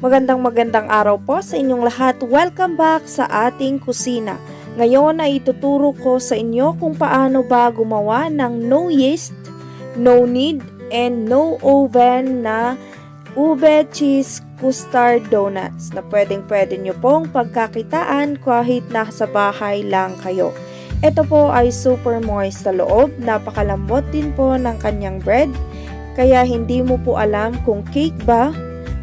Magandang araw po sa inyong lahat. Welcome back sa ating kusina. Ngayon ay ituturo ko sa inyo kung paano ba gumawa ng no yeast, no knead, and no oven na ube cheese custard donuts na pwedeng-pwede nyo pong pagkakitaan kahit nasa bahay lang kayo. Ito po ay super moist sa loob, napakalambot din po ng kanyang bread, kaya hindi mo po alam kung cake ba,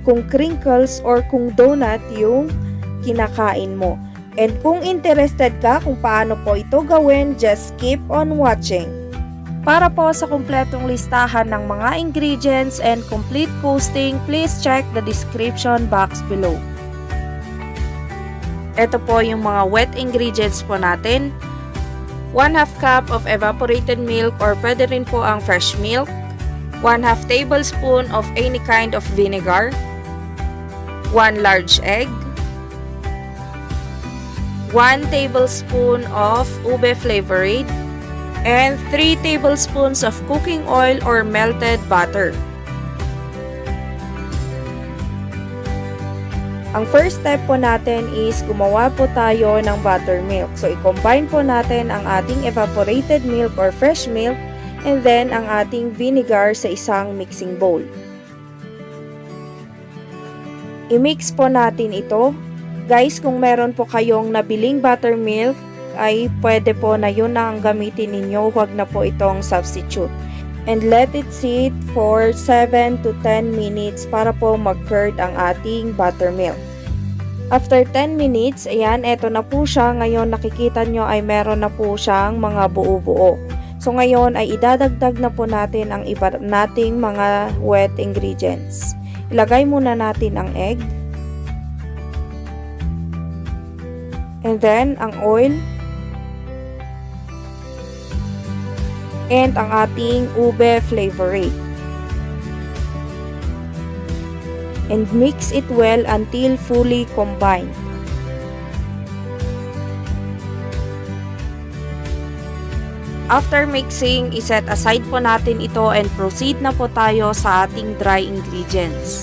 kung crinkles, or kung donut yung kinakain mo. And kung interested ka kung paano po ito gawin, just keep on watching. Para po sa kumpletong listahan ng mga ingredients and complete costing, please check the description box below. Ito po yung mga wet ingredients po natin. 1/2 cup of evaporated milk or pwede rin po ang fresh milk. 1/2 tablespoon of any kind of vinegar. 1 large egg. 1 tablespoon of ube flavored. And 3 tablespoons of cooking oil or melted butter. Ang first step po natin is gumawa po tayo ng buttermilk. So, i-combine po natin ang ating evaporated milk or fresh milk and then ang ating vinegar sa isang mixing bowl. I-mix po natin ito. Guys, kung meron po kayong nabiling buttermilk, ay pwede po na yun na ang gamitin ninyo. Huwag na po itong substitute. And let it sit for 7 to 10 minutes para po mag-curd ang ating buttermilk. After 10 minutes, ayan, eto na po siya. Ngayon nakikita nyo ay meron na po siyang mga buo-buo. So ngayon ay idadagdag na po natin ang iba nating mga wet ingredients. Ilagay muna natin ang egg. And then, ang oil. And ang ating ube flavoring. And mix it well until fully combined. After mixing, iset aside po natin ito and proceed na po tayo sa ating dry ingredients.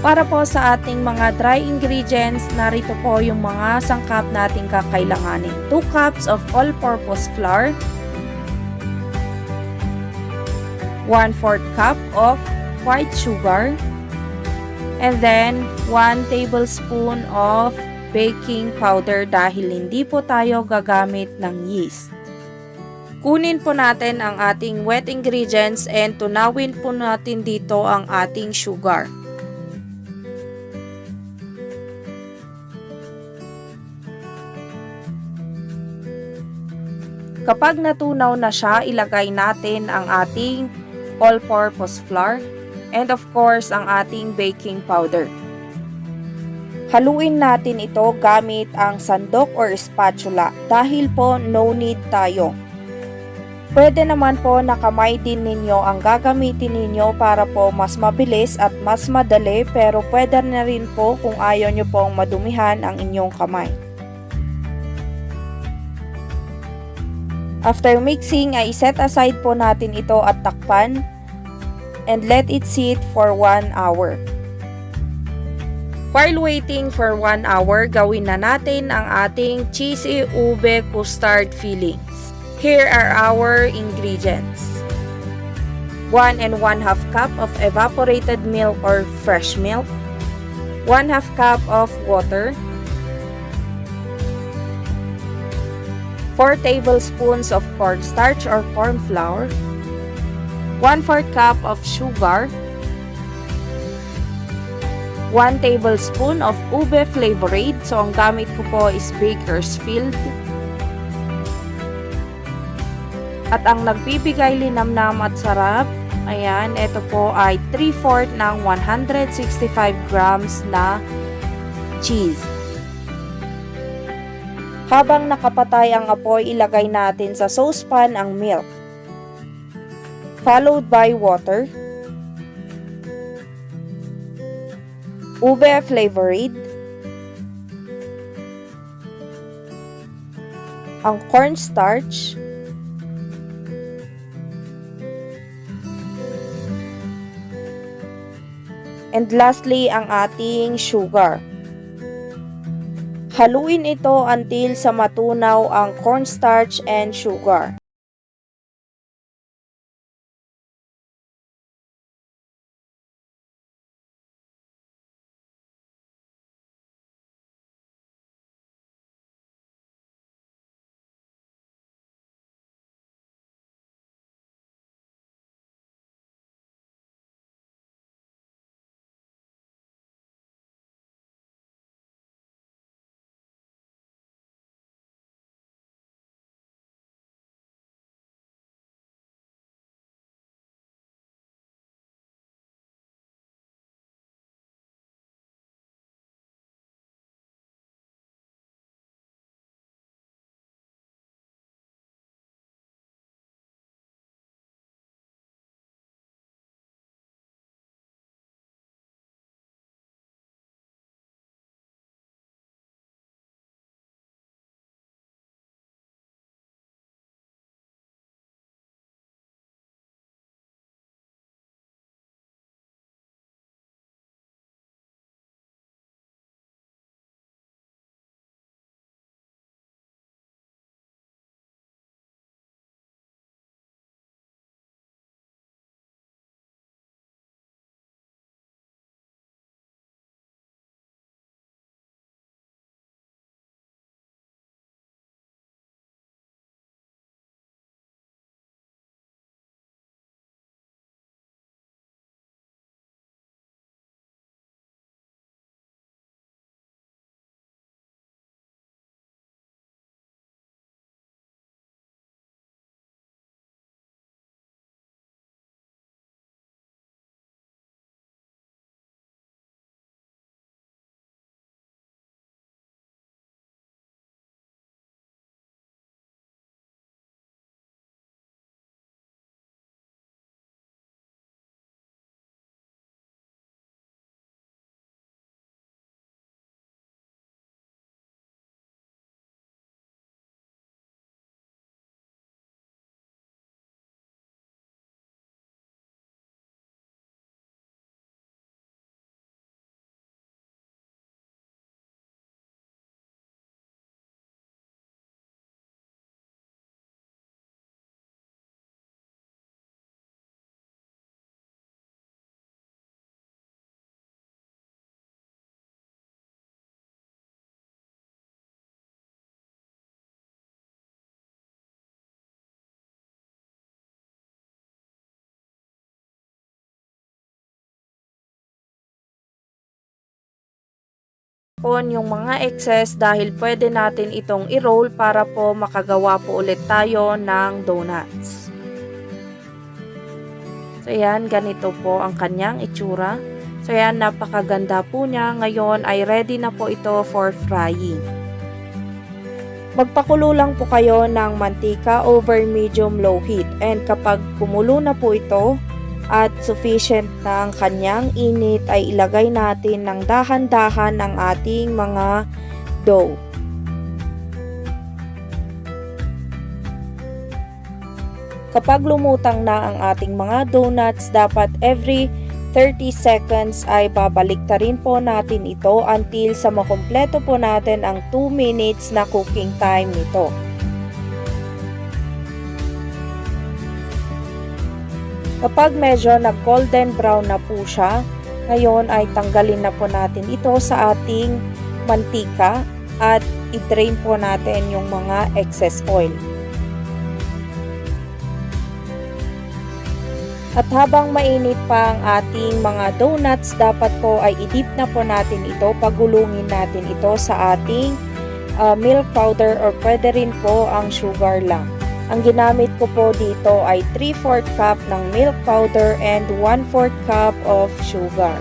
Para po sa ating mga dry ingredients, narito po yung mga sangkap nating kakailanganin. 2 cups of all-purpose flour, 1/4 cup of white sugar, and then 1 tablespoon of baking powder dahil hindi po tayo gagamit ng yeast. Kunin po natin ang ating wet ingredients and tunawin po natin dito ang ating sugar. Kapag natunaw na siya, ilagay natin ang ating all-purpose flour and of course ang ating baking powder. Haluin natin ito gamit ang sandok or spatula dahil po no knead tayo. Pwede naman po na kamay din ninyo ang gagamitin ninyo para po mas mabilis at mas madali, pero pwede na rin po kung ayaw nyo pong madumihan ang inyong kamay. After mixing ay set aside po natin ito at takpan and let it sit for 1 hour. While waiting for 1 hour, gawin na natin ang ating cheesy ube custard fillings. Here are our ingredients. 1 1/2 cup of evaporated milk or fresh milk. 1/2 cup of water. 4 tablespoons of cornstarch or corn flour. 1/4 cup of sugar. 1 tablespoon of ube flavored. So, ang gamit ko po is Bakersfield. At ang nagbibigay linamnam at sarap, ayan, ito po ay 3/4 ng 165 grams na cheese. Habang nakapatay ang apoy, ilagay natin sa saucepan ang milk. Followed by water. Ube flavored, ang cornstarch, And lastly, ang ating sugar. Haluin ito until sa matunaw ang cornstarch and sugar. Yung mga excess dahil pwede natin itong i-roll para po makagawa po ulit tayo ng donuts. So yan, ganito po ang kanyang itsura. So yan, napakaganda po niya. Ngayon ay ready na po ito for frying. Magpakulo lang po kayo ng mantika over medium low heat, and kapag kumulo na po ito at sufficient na ang kanyang init, ay ilagay natin ng dahan-dahan ang ating mga dough. Kapag lumutang na ang ating mga donuts, dapat every 30 seconds ay babaliktarin po natin ito until sa makumpleto po natin ang 2 minutes na cooking time nito. Kapag medyo nag-golden brown na po siya, ngayon ay tanggalin na po natin ito sa ating mantika at i-drain po natin yung mga excess oil. At habang mainit pa ang ating mga donuts, dapat po ay i-dip na po natin ito, pagulungin natin ito sa ating milk powder, or pwede rin po ang sugar lang. Ang ginamit ko po dito ay 3/4 cup ng milk powder and 1/4 cup of sugar.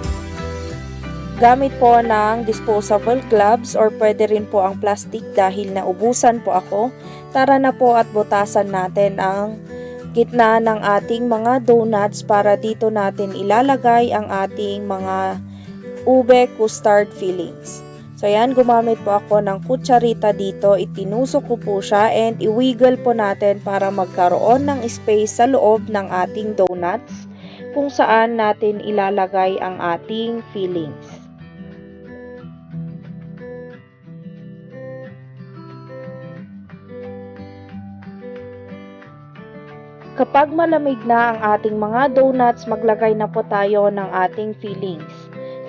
Gamit po ng disposable gloves, or pwede rin po ang plastic dahil naubusan po ako. Tara na po at butasan natin ang gitna ng ating mga donuts para dito natin ilalagay ang ating mga ube custard fillings. So yan, gumamit po ako ng kutsarita dito, itinusok ko po siya and iwiggle po natin para magkaroon ng space sa loob ng ating donuts. kung saan natin ilalagay ang ating fillings. Kapag malamig na ang ating mga donuts, maglagay na po tayo ng ating fillings.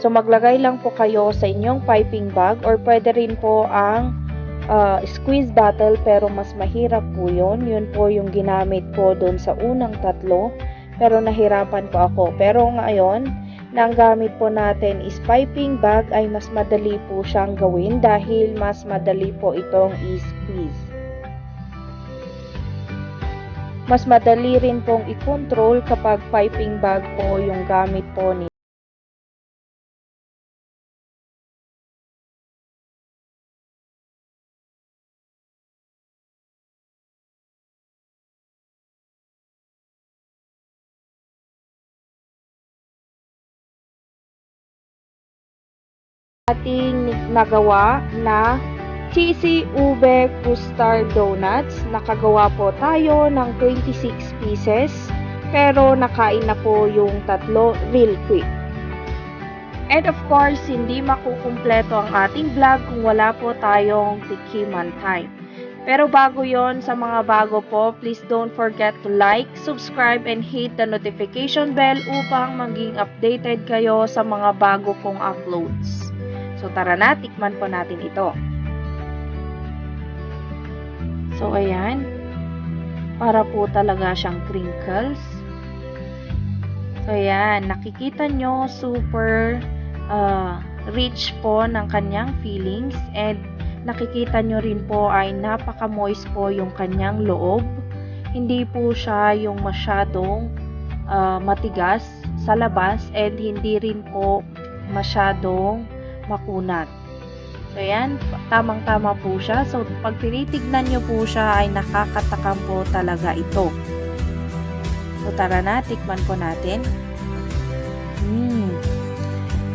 So maglagay lang po kayo sa inyong piping bag or pwede rin po ang squeeze bottle pero mas mahirap po yun. Yun po yung ginamit ko doon sa unang tatlo pero nahirapan po ako. Pero ngayon, na ang gamit po natin is piping bag ay mas madali po siyang gawin dahil mas madali po itong i-squeeze. Mas madali rin pong i-control kapag piping bag po yung gamit po ni ating nagawa na cheesy ube custard donuts. Nakagawa po tayo ng 26 pieces pero nakain na po yung tatlo real quick. And of course, hindi makukumpleto ang ating vlog kung wala po tayong tikiman time. Pero bago yon, sa mga bago po, please don't forget to like, subscribe, and hit the notification bell upang maging updated kayo sa mga bago kong uploads. So tara na, tikman po natin ito. So, ayan. Para po talaga siyang crinkles. So, ayan. Nakikita nyo, super rich po ng kanyang fillings. And, nakikita nyo rin po ay napaka-moist po yung kanyang loob. Hindi po siya yung masyadong matigas sa labas. And, hindi rin po masyadong makunat. So, yan. Tamang-tama po siya. So, pag tinitignan nyo po siya, ay nakakatakam po talaga ito. So, tara na. Tikman po natin.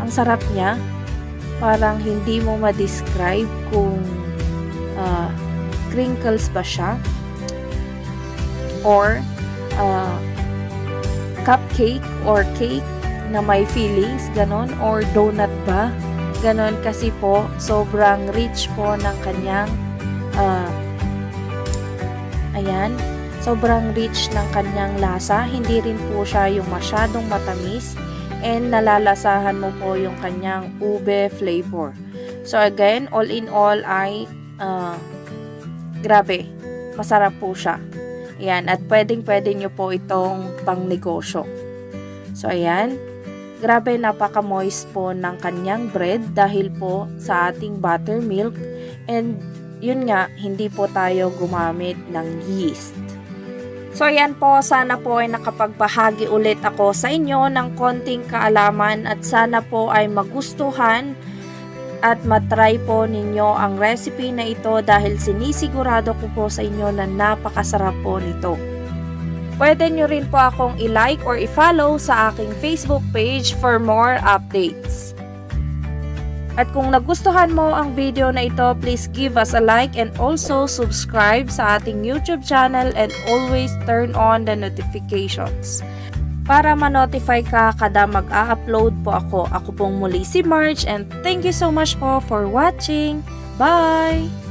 Ang sarap niya. Parang hindi mo ma-describe kung crinkles ba siya. Or cupcake or cake na may fillings. Ganon. Or donut ba? Ganon kasi po, sobrang rich po ng kanyang, ayan, sobrang rich ng kanyang lasa. Hindi rin po siya yung masyadong matamis and nalalasahan mo po yung kanyang ube flavor. So again, all in all ay, grabe, masarap po siya. Ayan, at pwedeng-pwede nyo po itong pang negosyo. So ayan. Grabe, napaka-moist po ng kanyang bread dahil po sa ating buttermilk. And yun nga, hindi po tayo gumamit ng yeast. So ayan po, sana po ay nakapagbahagi ulit ako sa inyo ng konting kaalaman at sana po ay magustuhan at matry po ninyo ang recipe na ito dahil sinisigurado ko po sa inyo na napakasarap po nito. Pwede nyo rin po akong i-like or i-follow sa aking Facebook page for more updates. At kung nagustuhan mo ang video na ito, please give us a like and also subscribe sa ating YouTube channel and always turn on the notifications para ma-notify ka kada mag-a-upload po ako. Ako pong muli si Marge and thank you so much po for watching. Bye!